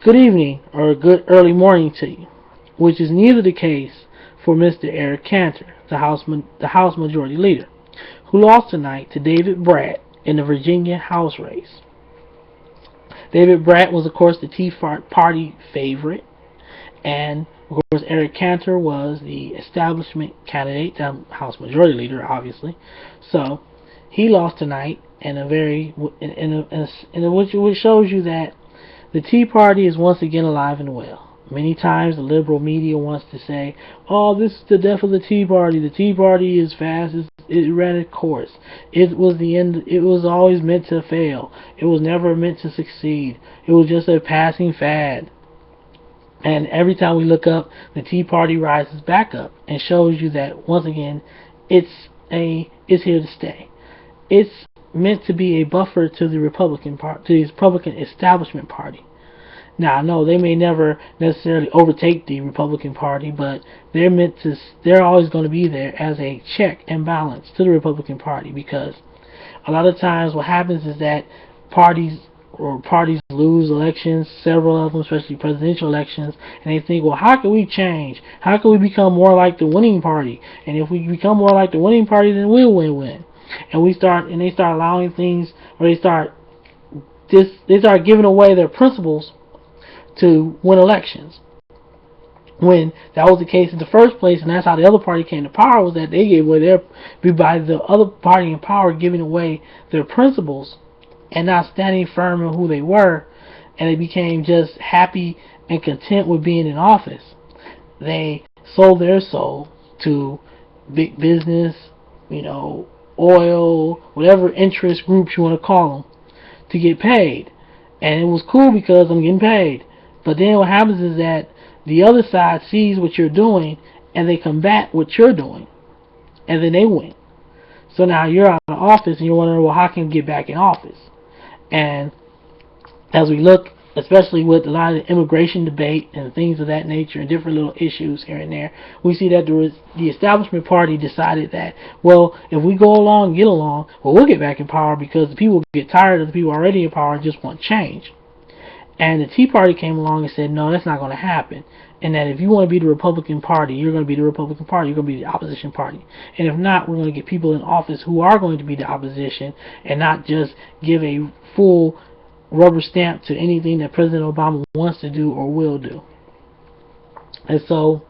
good evening or a good early morning to you, which is neither the case for Mr. Eric Cantor, the House Majority Leader, who lost tonight to David Brat in the Virginia House race. David Brat was, of course, the Tea Party favorite, and of course Eric Cantor was the establishment candidate, the House Majority Leader, obviously. So he lost tonight in a very which shows you that the Tea Party is once again alive and well. Many times the liberal media wants to say, "Oh, this is the death of the Tea Party. The Tea Party is fast. It ran its course. It was the end. It was always meant to fail. It was never meant to succeed. It was just a passing fad." And every time we look up, the Tea Party rises back up and shows you that once again, it's here to stay. It's meant to be a buffer to the Republican establishment party. Now, I know they may never necessarily overtake the Republican Party, but they're always going to be there as a check and balance to the Republican Party, because a lot of times what happens is that parties lose elections, several of them, especially presidential elections, and they think, well, how can we change? How can we become more like the winning party? And if we become more like the winning party, then we'll win. And they start allowing things, or they start giving away their principles to win elections. When that was the case in the first place, and that's how the other party came to power, was that they gave away by the other party in power giving away their principles and not standing firm in who they were, and they became just happy and content with being in office. They sold their soul to big business, oil, whatever interest groups you want to call them, to get paid. And it was cool because I'm getting paid. But then what happens is that the other side sees what you're doing and they combat what you're doing, and then they win. So now you're out of office and you're wondering, well, how can you get back in office? And as we look, especially with a lot of the immigration debate and things of that nature and different little issues here and there, we see that the establishment party decided that, well, if we go along and get along, well, we'll get back in power, because the people get tired of the people already in power and just want change. And the Tea Party came along and said, no, that's not going to happen. And that if you want to be the Republican Party, you're going to be the Republican Party. You're going to be the opposition party. And if not, we're going to get people in office who are going to be the opposition and not just give a full rubber stamp to anything that President Obama wants to do or will do. And so,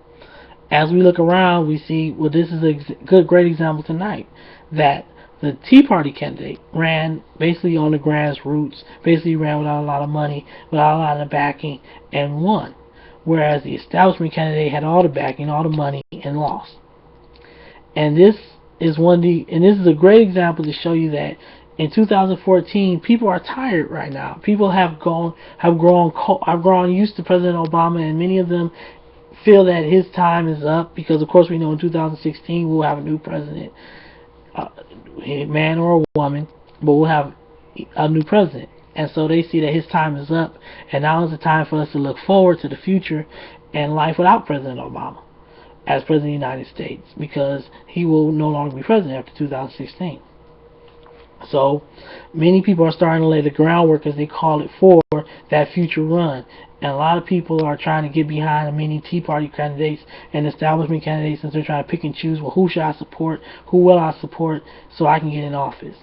as we look around, we see, well, this is a great example tonight, that the Tea Party candidate ran basically on the grassroots, basically ran without a lot of money, without a lot of backing, and won. Whereas the establishment candidate had all the backing, all the money, and lost. And this is a great example to show you that in 2014, people are tired right now. People have grown used to President Obama, and many of them feel that his time is up, because of course we know in 2016 we'll have a new president, a man or a woman, but we'll have a new president. And so they see that his time is up, and now is the time for us to look forward to the future and life without President Obama as President of the United States, because he will no longer be president after 2016. So many people are starting to lay the groundwork, as they call it, for that future run. And a lot of people are trying to get behind the many Tea Party candidates and establishment candidates, since they're trying to pick and choose, well, who should I support, who will I support, so I can get in office.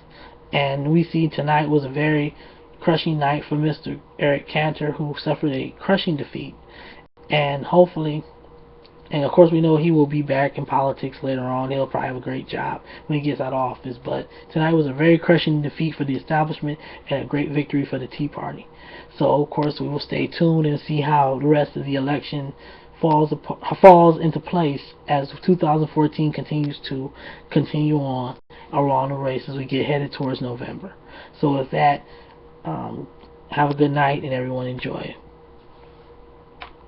And we see tonight was a very crushing night for Mr. Eric Cantor, who suffered a crushing defeat. And hopefully, and of course we know he will be back in politics later on. He'll probably have a great job when he gets out of office. But tonight was a very crushing defeat for the establishment and a great victory for the Tea Party. So of course we will stay tuned and see how the rest of the election falls into place as 2014 continues on along the race as we get headed towards November. So with that, have a good night and everyone enjoy.